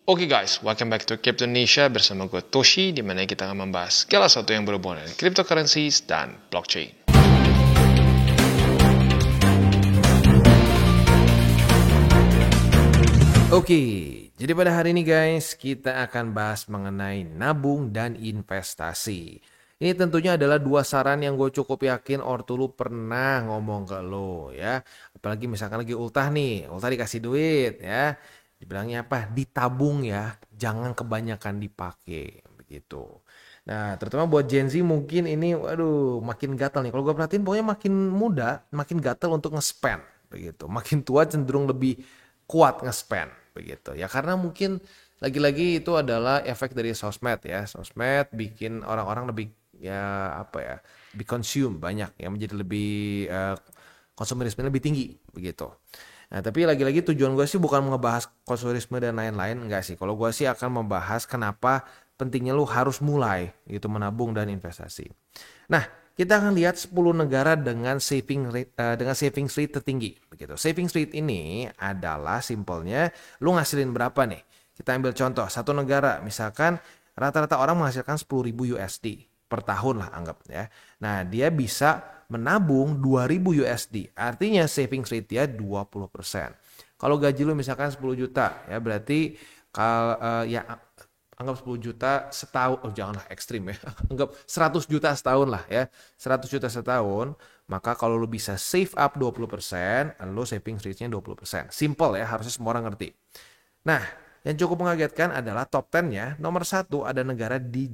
Oke guys, welcome back to Crypto Indonesia bersama gue Toshi, di mana kita akan membahas segala sesuatu yang berhubungan dengan cryptocurrencies dan blockchain. Oke, jadi pada hari ini guys, kita akan bahas mengenai nabung dan investasi. Ini tentunya adalah dua saran yang gue cukup yakin ortu lu pernah ngomong ke lo ya. Apalagi misalkan lagi ultah nih, ultah dikasih duit ya. Dibilangnya apa? Ditabung ya, jangan kebanyakan dipakai begitu. Nah, terutama buat Gen Z mungkin ini waduh makin gatal nih. Kalau gue perhatiin pokoknya makin muda, makin gatal untuk nge-spend begitu. Makin tua cenderung lebih kuat nge-spend begitu. Ya karena mungkin lagi-lagi itu adalah efek dari sosmed ya. Sosmed bikin orang-orang lebih ya apa ya, lebih consume banyak ya, menjadi lebih konsumerisme lebih tinggi begitu. Nah, tapi lagi-lagi tujuan gue sih bukan ngebahas konsumerisme dan lain-lain, enggak sih. Kalau gue sih akan membahas kenapa pentingnya lu harus mulai gitu menabung dan investasi. Nah, kita akan lihat 10 negara dengan savings rate tertinggi begitu. Savings rate ini adalah simpelnya lu ngasilin berapa nih? Kita ambil contoh satu negara, misalkan rata-rata orang menghasilkan 10.000 USD per tahun lah anggap ya. Nah, dia bisa menabung 2.000 USD. Artinya savings rate dia 20%. Kalau gaji lu misalkan 10 juta ya berarti kalau ya anggap 10 juta setahun, oh janganlah ekstrim ya. Anggap 100 juta setahun lah ya. 100 juta setahun, maka kalau lu bisa save up 20%, lu savings rate-nya 20%. Simple ya, harusnya semua orang ngerti. Nah, yang cukup mengagetkan adalah top 10-nya, nomor 1 ada negara di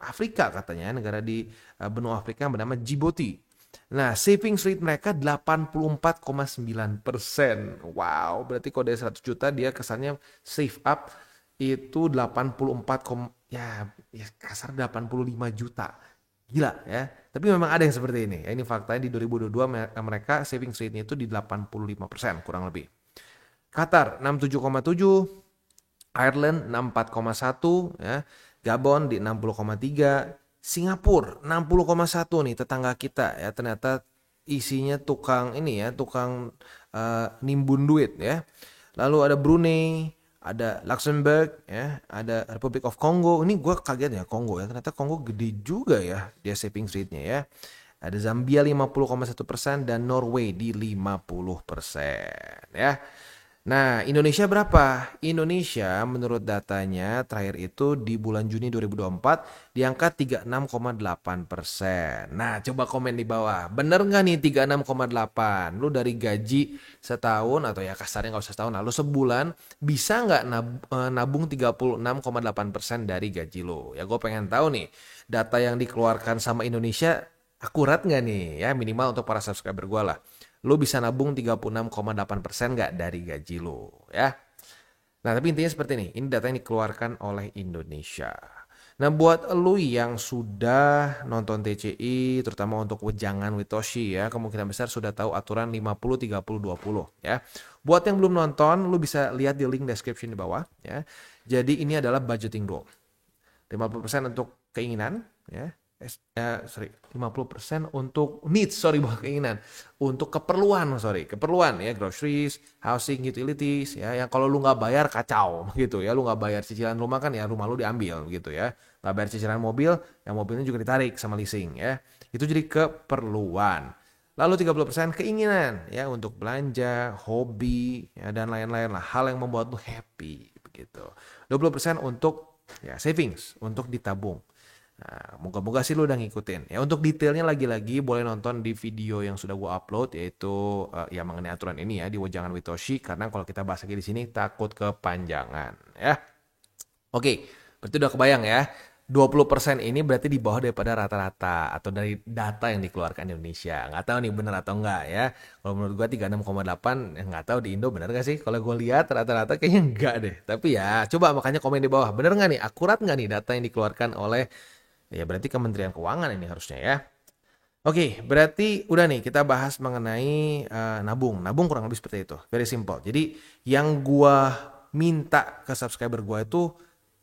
Afrika katanya, negara di benua Afrika yang bernama Djibouti. Nah, savings rate mereka 84,9%. Wow, berarti kalau dari 100 juta dia kesannya save up itu 84, ya kasar 85 juta. Gila ya. Tapi memang ada yang seperti ini. Ini faktanya di 2022 mereka savings rate-nya itu di 85% kurang lebih. Qatar 67,7, Ireland 64,1 ya, Gabon di 60,3, Singapura 60,1 nih tetangga kita ya, ternyata isinya tukang ini ya, tukang nimbun duit ya. Lalu ada Brunei, ada Luxembourg ya, ada Republic of Congo. Ini gue kaget ya Kongo ya, ternyata Kongo gede juga ya dia savings rate-nya ya. Ada Zambia 50,1% dan Norway di 50% ya. Nah, Indonesia berapa? Indonesia menurut datanya terakhir itu di bulan Juni 2024 di angka 36,8%. Nah, coba komen di bawah. Bener nggak nih 36,8? Lu dari gaji setahun atau ya kasarnya nggak usah setahun, lalu sebulan bisa nggak nabung 36,8% dari gaji lu? Ya gue pengen tahu nih, data yang dikeluarkan sama Indonesia akurat nggak nih? Ya minimal untuk para subscriber gue lah. Lo bisa nabung 36,8% nggak dari gaji lo ya. Nah tapi intinya seperti ini data yang dikeluarkan oleh Indonesia. Nah buat lo yang sudah nonton TCI terutama untuk wejangan Witoshi ya, kemungkinan besar sudah tahu aturan 50-30-20 ya. Buat yang belum nonton lo bisa lihat di link description di bawah ya. Jadi ini adalah budgeting rule. 50% untuk keinginan ya. 50% untuk needs, bukan keinginan, untuk keperluan ya, groceries, housing, utilities ya, yang kalau lu nggak bayar kacau gitu ya, lu nggak bayar cicilan rumah kan ya rumah lu diambil gitu ya, nggak bayar cicilan mobil, yang mobilnya juga ditarik sama leasing ya, itu jadi keperluan. Lalu 30% keinginan ya, untuk belanja, hobi ya, dan lain-lain lah, hal yang membuat lu happy begitu. 20% untuk ya savings, untuk ditabung. Nah, moga-moga sih lu udah ngikutin. Ya untuk detailnya lagi-lagi boleh nonton di video yang sudah gua upload, yaitu ya mengenai aturan ini ya di Wejangan Witoshi, karena kalau kita bahas lagi di sini takut kepanjangan ya. Oke, berarti udah kebayang ya. 20% ini berarti di bawah daripada rata-rata atau dari data yang dikeluarkan Indonesia. Nggak tahu nih bener atau enggak ya. Kalau menurut gua 36,8, nggak tahu di Indo bener gak sih? Kalau gue lihat rata-rata kayaknya enggak deh. Tapi ya coba makanya komen di bawah. Bener nggak nih? Akurat nggak nih data yang dikeluarkan oleh ya berarti Kementerian Keuangan ini harusnya ya. Oke, berarti udah nih kita bahas mengenai nabung. Nabung kurang lebih seperti itu. Very simple. Jadi yang gua minta ke subscriber gua itu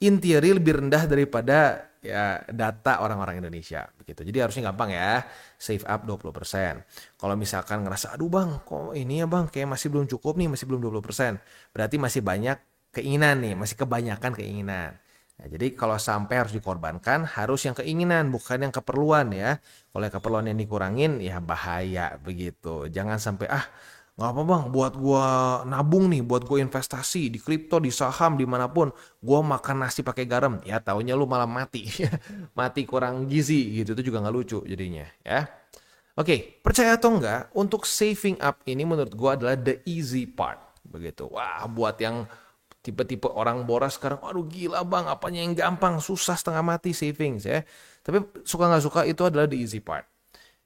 in theory lebih rendah daripada ya data orang-orang Indonesia begitu. Jadi harusnya gampang ya. Save up 20%. Kalau misalkan ngerasa aduh bang, kok ini ya bang kayak masih belum cukup nih, masih belum 20%. Berarti masih banyak keinginan nih, masih kebanyakan keinginan. Nah, jadi kalau sampai harus dikorbankan, harus yang keinginan, bukan yang keperluan ya. Kalau yang keperluan yang dikurangin, ya bahaya begitu. Jangan sampai, nggak apa bang, buat gua nabung nih, buat gua investasi di kripto, di saham, dimanapun. Gua makan nasi pakai garam, ya taunya lu malah mati. Mati kurang gizi gitu, itu juga nggak lucu jadinya ya. Oke, percaya atau enggak, untuk saving up ini menurut gua adalah the easy part. Begitu. Wah, buat yang tipe-tipe orang boros sekarang, aduh gila bang, apanya yang gampang, susah setengah mati savings ya. Tapi suka nggak suka itu adalah the easy part.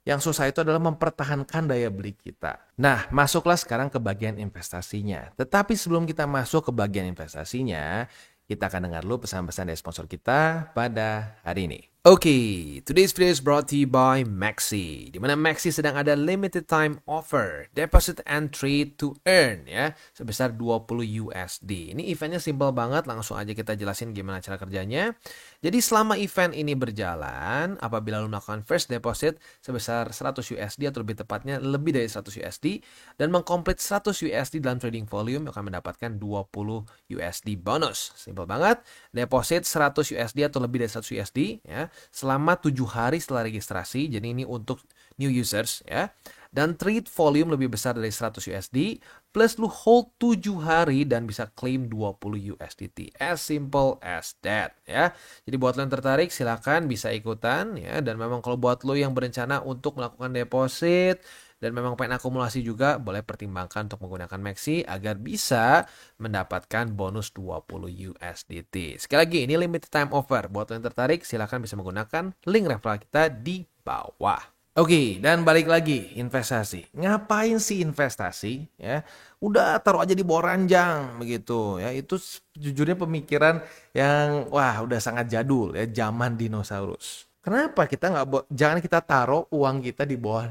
Yang susah itu adalah mempertahankan daya beli kita. Nah, masuklah sekarang ke bagian investasinya. Tetapi sebelum kita masuk ke bagian investasinya, kita akan dengar dulu pesan-pesan dari sponsor kita pada hari ini. Oke, today's video is brought to you by Maxi. Di mana Maxi sedang ada limited time offer, deposit and trade to earn ya, sebesar 20 USD. Ini eventnya simple banget, langsung aja kita jelasin gimana cara kerjanya. Jadi selama event ini berjalan, apabila lo melakukan first deposit sebesar 100 USD atau lebih tepatnya lebih dari 100 USD dan mengkomplit 100 USD dalam trading volume akan mendapatkan 20 USD bonus. Simple banget, deposit 100 USD atau lebih dari 100 USD ya selama 7 hari setelah registrasi. Jadi ini untuk new users ya. Dan trade volume lebih besar dari 100 USD plus lu hold 7 hari dan bisa claim 20 USDT. As simple as that ya. Jadi buat lo yang tertarik silakan bisa ikutan ya, dan memang kalau buat lo yang berencana untuk melakukan deposit dan memang pengen akumulasi juga, boleh pertimbangkan untuk menggunakan Maxi agar bisa mendapatkan bonus 20 USDT. Sekali lagi, ini limited time offer. Buat lo yang tertarik, silakan bisa menggunakan link referral kita di bawah. Oke, dan balik lagi, investasi. Ngapain sih investasi? Ya, udah taruh aja di bawah ranjang begitu. Ya, itu jujurnya pemikiran yang udah sangat jadul ya, zaman dinosaurus. Kenapa kita jangan kita taruh uang kita di bawah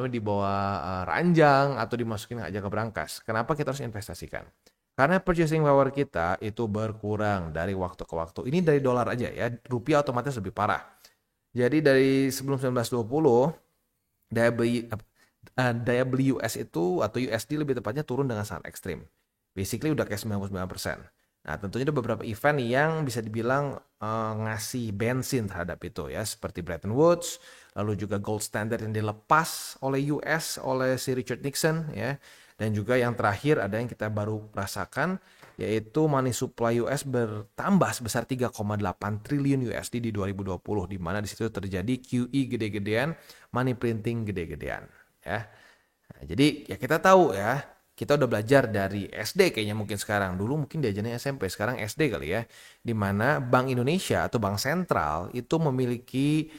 di bawah ranjang atau dimasukin aja ke brankas. Kenapa kita harus investasikan? Karena purchasing power kita itu berkurang dari waktu ke waktu. Ini dari dolar aja ya, rupiah otomatis lebih parah. Jadi dari sebelum 1920 daya beli US itu atau USD lebih tepatnya turun dengan sangat ekstrim. Basically udah kayak 99%. Nah, tentunya ada beberapa event yang bisa dibilang ngasih bensin terhadap itu ya, seperti Bretton Woods, lalu juga gold standard yang dilepas oleh US oleh si Richard Nixon ya. Dan juga yang terakhir ada yang kita baru rasakan, yaitu money supply US bertambah sebesar 3,8 triliun USD di 2020, di mana di situ terjadi QE gede-gedean, money printing gede-gedean ya. Nah, jadi ya kita tahu ya, kita udah belajar dari SD kayaknya, mungkin sekarang, dulu mungkin diajarnya SMP, sekarang SD kali ya, di mana Bank Indonesia atau Bank Sentral itu memiliki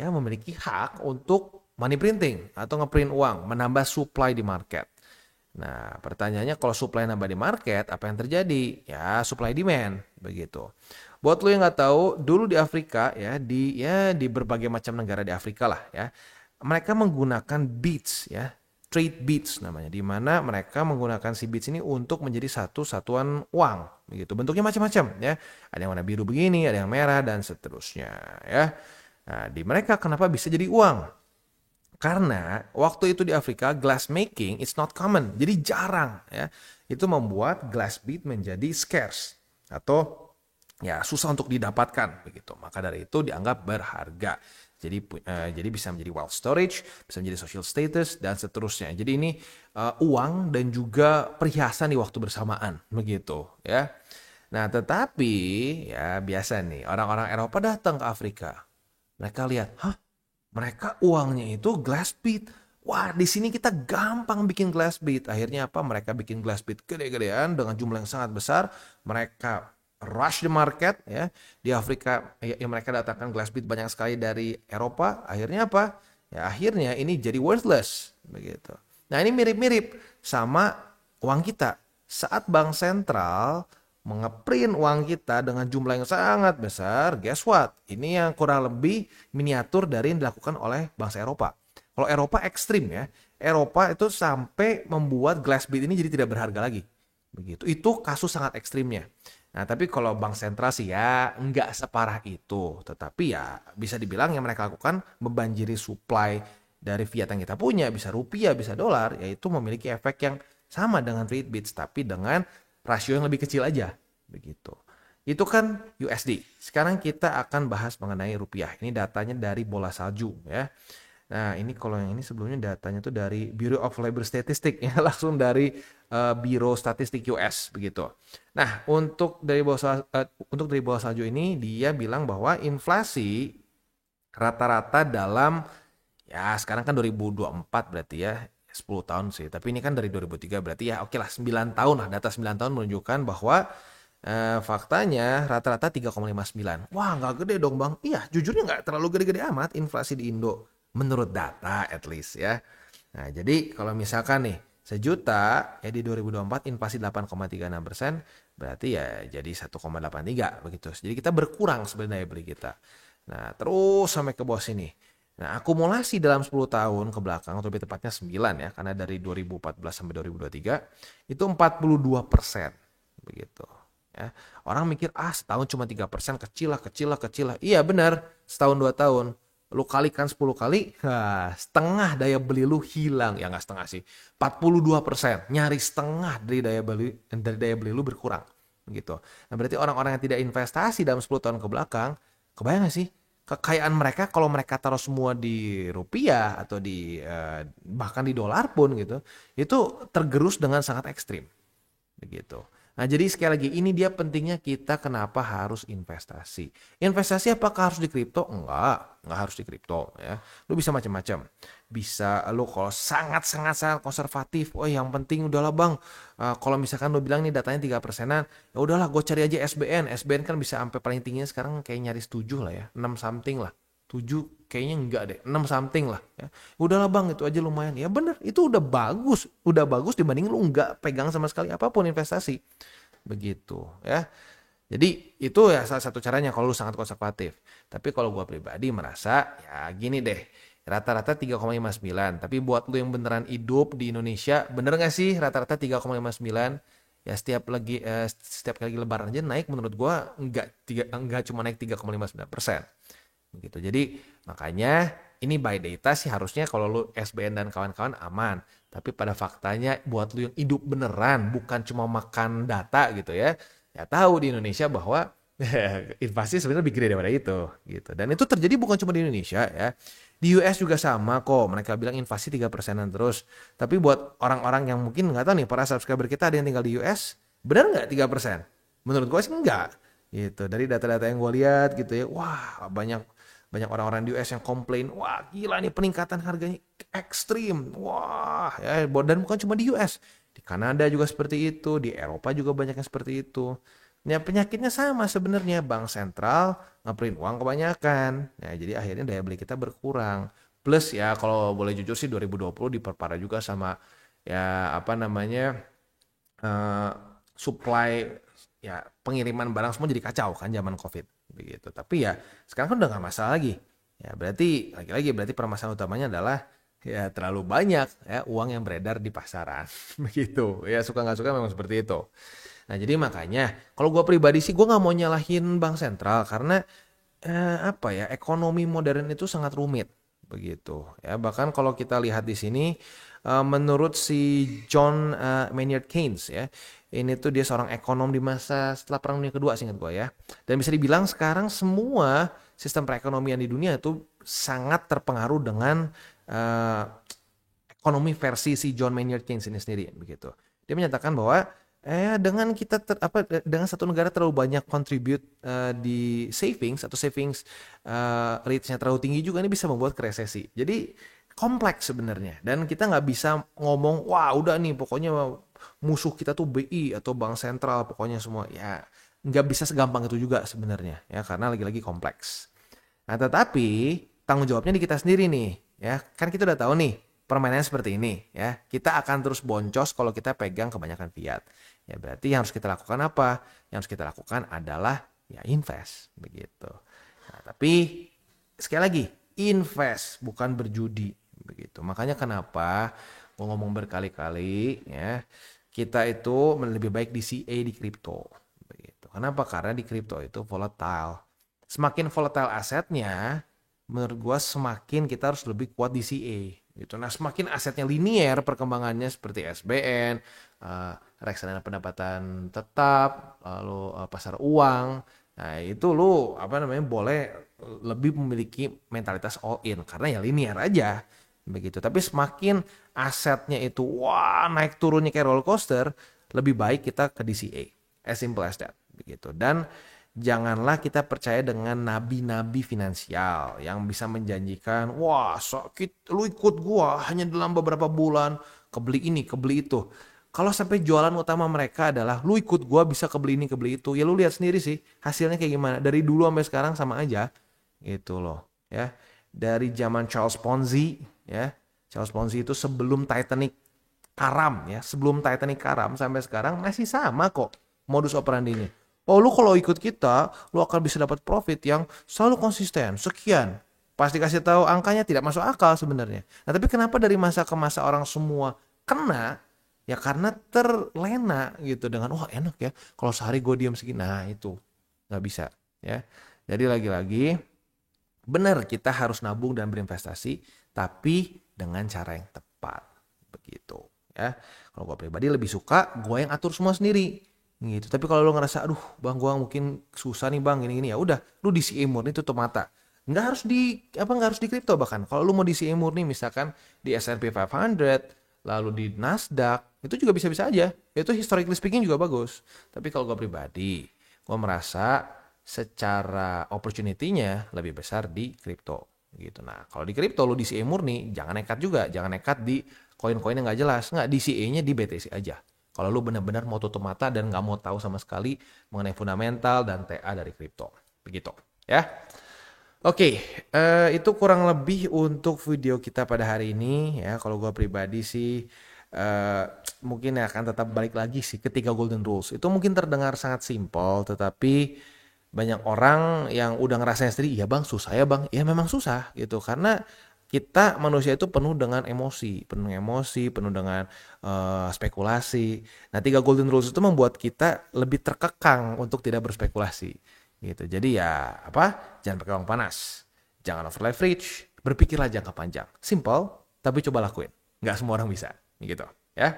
memiliki hak untuk money printing atau ngeprint uang, menambah supply di market. Nah, pertanyaannya kalau supply nambah di market, apa yang terjadi? Ya, supply demand, begitu. Buat lo yang nggak tahu, dulu di Afrika di berbagai macam negara di Afrika lah ya, mereka menggunakan beads ya, trade beads namanya, di mana mereka menggunakan si beads ini untuk menjadi satu satuan uang, begitu. Bentuknya macam-macam ya, ada yang warna biru begini, ada yang merah dan seterusnya ya. Nah, di mereka kenapa bisa jadi uang? Karena waktu itu di Afrika glass making it's not common, jadi jarang ya. Itu membuat glass bead menjadi scarce atau ya susah untuk didapatkan begitu. Maka dari itu dianggap berharga. Jadi bisa menjadi wealth storage, bisa menjadi social status dan seterusnya. Jadi ini uang dan juga perhiasan di waktu bersamaan begitu ya. Nah, tetapi ya biasa nih orang-orang Eropa datang ke Afrika. Mereka lihat, mereka uangnya itu glass bead. Wah, di sini kita gampang bikin glass bead. Akhirnya apa? Mereka bikin glass bead gede-gedean dengan jumlah yang sangat besar. Mereka rush the market ya. Di Afrika yang mereka datangkan glass bead banyak sekali dari Eropa. Akhirnya apa? Ya akhirnya ini jadi worthless begitu. Nah, ini mirip-mirip sama uang kita. Saat bank sentral mengeprint uang kita dengan jumlah yang sangat besar, guess what? Ini yang kurang lebih miniatur dari yang dilakukan oleh bangsa Eropa. Kalau Eropa ekstrim ya, Eropa itu sampai membuat glass bead ini jadi tidak berharga lagi. Begitu. Itu kasus sangat ekstrimnya. Nah, tapi kalau bank sentral sih ya nggak separah itu. Tetapi ya bisa dibilang yang mereka lakukan membanjiri supply dari fiat yang kita punya, bisa rupiah, bisa dolar, yaitu memiliki efek yang sama dengan trade beads, tapi dengan rasio yang lebih kecil aja begitu. Itu kan USD. Sekarang kita akan bahas mengenai rupiah. Ini datanya dari bola salju ya. Nah, ini kalau yang ini sebelumnya datanya tuh dari Bureau of Labor Statistics ya, langsung dari Biro Statistik US begitu. Nah, untuk dari bawah salju ini dia bilang bahwa inflasi rata-rata dalam ya sekarang kan 2024 berarti ya 10 tahun sih. Tapi ini kan dari 2003 berarti ya oke lah 9 tahun lah, data 9 tahun menunjukkan bahwa faktanya rata-rata 3,59. Wah, nggak gede dong bang. Iya, jujurnya nggak terlalu gede-gede amat inflasi di Indo. Menurut data at least ya. Nah, jadi kalau misalkan nih sejuta ya di 2024 inflasi 8,36%, berarti ya jadi 1,83 begitu. Jadi kita berkurang sebenarnya daya beli kita. Nah, terus sampai ke bawah sini. Nah, akumulasi dalam 10 tahun ke belakang, atau lebih tepatnya 9 ya, karena dari 2014 sampai 2023 itu 42%. Begitu. Ya. Orang mikir, setahun cuma 3%, kecil lah. Iya benar, setahun 2 tahun. Lu kalikan 10 kali, setengah daya beli lu hilang. Ya nggak setengah sih, 42%. Nyaris setengah dari daya beli lu berkurang. Gitu. Nah berarti orang-orang yang tidak investasi dalam 10 tahun ke belakang, kebayang gak sih? Kekayaan mereka kalau mereka taruh semua di rupiah atau di bahkan di dolar pun gitu, itu tergerus dengan sangat ekstrim. Begitu. Nah, jadi sekali lagi ini dia pentingnya kita kenapa harus investasi. Investasi apakah harus di kripto? Enggak harus di kripto ya. Lu bisa macam-macam. Bisa lu kalau sangat konservatif, yang penting udahlah Bang. Kalau misalkan lu bilang nih datanya 3%-an, ya udahlah gue cari aja SBN. SBN kan bisa sampai paling tingginya sekarang kayak nyaris 7 lah ya, 6 something lah. 7 kayaknya enggak deh, 6 something lah ya. Udahlah Bang, itu aja lumayan. Ya bener, itu udah bagus dibanding lu enggak pegang sama sekali apapun investasi. Begitu ya. Jadi itu ya salah satu caranya kalau lu sangat konservatif. Tapi kalau gua pribadi merasa ya gini deh, rata-rata 3,59. Tapi buat lu yang beneran hidup di Indonesia, bener gak sih rata-rata 3,59? Ya setiap kali lebaran aja naik, menurut gua enggak cuma naik 3,59%. Gitu. Jadi makanya ini by data sih harusnya kalau lu SBN dan kawan-kawan aman. Tapi pada faktanya buat lu yang hidup beneran, bukan cuma makan data gitu ya. Ya tahu di Indonesia bahwa inflasi sebenarnya lebih gede daripada itu gitu. Dan itu terjadi bukan cuma di Indonesia ya. Di US juga sama kok. Mereka bilang inflasi 3%-an terus. Tapi buat orang-orang yang mungkin nggak tahu nih, para subscriber kita ada yang tinggal di US, benar nggak 3%? Menurut gue sih enggak. Gitu. Dari data-data yang gue lihat gitu ya. Wah, banyak orang-orang di US yang komplain, wah gila nih peningkatan harganya ekstrim, wah ya, dan bukan cuma di US, di Kanada juga seperti itu, di Eropa juga banyak yang seperti itu. Ya penyakitnya sama sebenarnya, bank sentral ngeprint uang kebanyakan, ya jadi akhirnya daya beli kita berkurang. Plus ya kalau boleh jujur sih 2020 diperparah juga sama ya apa namanya uh, supply ya pengiriman barang semua jadi kacau kan zaman COVID begitu. Tapi ya sekarang kan udah nggak masalah lagi. Ya berarti permasalahan utamanya adalah ya terlalu banyak ya uang yang beredar di pasaran begitu. Ya suka nggak suka memang seperti itu. Nah jadi makanya kalau gue pribadi sih gue nggak mau nyalahin bank sentral karena ekonomi modern itu sangat rumit begitu ya. Bahkan kalau kita lihat di sini menurut si John Maynard Keynes ya, ini tuh dia seorang ekonom di masa setelah Perang Dunia Kedua seingat gue ya. Dan bisa dibilang sekarang semua sistem perekonomian di dunia itu sangat terpengaruh dengan ekonomi versi si John Maynard Keynes ini sendiri begitu. Dia menyatakan bahwa dengan kita dengan satu negara terlalu banyak contribute di savings rate-nya terlalu tinggi juga ini bisa membuat resesi. Jadi kompleks sebenarnya dan kita nggak bisa ngomong wah udah nih pokoknya musuh kita tuh BI atau bank sentral pokoknya semua ya nggak bisa segampang itu juga sebenarnya ya karena lagi-lagi kompleks. Nah tetapi tanggung jawabnya di kita sendiri nih ya kan kita udah tahu nih permainannya seperti ini ya kita akan terus boncos kalau kita pegang kebanyakan fiat. Ya berarti yang harus kita lakukan apa? Yang harus kita lakukan adalah ya invest begitu. Nah, tapi sekali lagi invest bukan berjudi begitu. Makanya kenapa mau ngomong berkali-kali ya kita itu lebih baik di CA di kripto begitu. Kenapa? Karena di kripto itu volatile. Semakin volatile asetnya, menurut gua semakin kita harus lebih kuat di CA gitu. Nah, semakin asetnya linier perkembangannya seperti SBN, reksadana pendapatan tetap, lalu pasar uang. Nah, itu lu boleh lebih memiliki mentalitas all in karena ya linear aja begitu. Tapi semakin asetnya itu wah naik turunnya kayak roller coaster, lebih baik kita ke DCA. As simple as that begitu. Dan janganlah kita percaya dengan nabi-nabi finansial yang bisa menjanjikan, wah sakit, lu ikut gua hanya dalam beberapa bulan, kebeli ini, kebeli itu. Kalau sampai jualan utama mereka adalah, lu ikut gua bisa kebeli ini, kebeli itu, ya lu lihat sendiri sih hasilnya kayak gimana. Dari dulu sampai sekarang sama aja, gitu loh. Ya, dari zaman Charles Ponzi, ya, Charles Ponzi itu sebelum Titanic karam, ya, sebelum Titanic karam sampai sekarang masih sama kok modus operandinya. Oh, lu kalau ikut kita, lu akan bisa dapat profit yang selalu konsisten, sekian. Pas dikasih tahu angkanya tidak masuk akal sebenarnya. Nah, tapi kenapa dari masa ke masa orang semua kena? Ya karena terlena gitu dengan wah enak ya kalau sehari gue diam segini. Nah itu nggak bisa ya. Jadi lagi-lagi benar kita harus nabung dan berinvestasi tapi dengan cara yang tepat begitu ya. Kalau gue pribadi lebih suka gue yang atur semua sendiri gitu. Tapi kalau lo ngerasa aduh bang gue mungkin susah nih bang gini-gini ya udah lu DCA murni tutup mata. Nggak harus di kripto bahkan. Kalau lu mau DCA murni misalkan di S&P 500 lalu di Nasdaq, itu juga bisa-bisa aja. Itu historically speaking juga bagus. Tapi kalau gue pribadi, gue merasa secara opportunity-nya lebih besar di kripto. Gitu. Nah, kalau di kripto lu DCA murni, jangan nekat juga. Jangan nekat di koin-koin yang nggak jelas. Nggak, DCA-nya di BTC aja. Kalau lu benar-benar mau tutup mata dan nggak mau tahu sama sekali mengenai fundamental dan TA dari kripto. Begitu. Ya. Oke, itu kurang lebih untuk video kita pada hari ini ya. Kalau gue pribadi sih mungkin akan tetap balik lagi sih ke 3 golden rules. Itu mungkin terdengar sangat simpel, tetapi banyak orang yang udah ngerasain sendiri, ya bang susah ya bang. Ya memang susah gitu karena kita manusia itu penuh dengan emosi, penuh dengan spekulasi. Nah 3 golden rules itu membuat kita lebih terkekang untuk tidak berspekulasi. Gitu. Jadi ya jangan pakai uang panas, jangan over leverage, berpikirlah jangka panjang. Simple, tapi coba lakuin. Nggak semua orang bisa, gitu ya.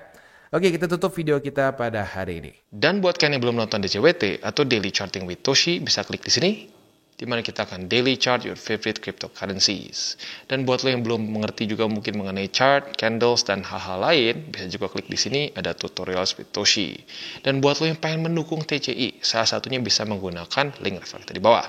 Oke, kita tutup video kita pada hari ini. Dan buat kalian yang belum nonton DCWT atau Daily Charting with Toshi, bisa klik di sini, di mana kita akan daily chart your favorite cryptocurrencies. Dan buat lo yang belum mengerti juga mungkin mengenai chart, candles, dan hal-hal lain, bisa juga klik di sini, ada tutorials with Toshi. Dan buat lo yang pengen mendukung TCI, salah satunya bisa menggunakan link reflektor di bawah.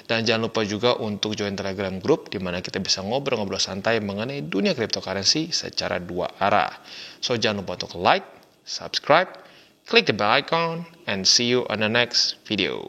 Dan jangan lupa juga untuk join Telegram Group, di mana kita bisa ngobrol-ngobrol santai mengenai dunia cryptocurrency secara 2 arah. So jangan lupa untuk like, subscribe, click the bell icon, and see you on the next video.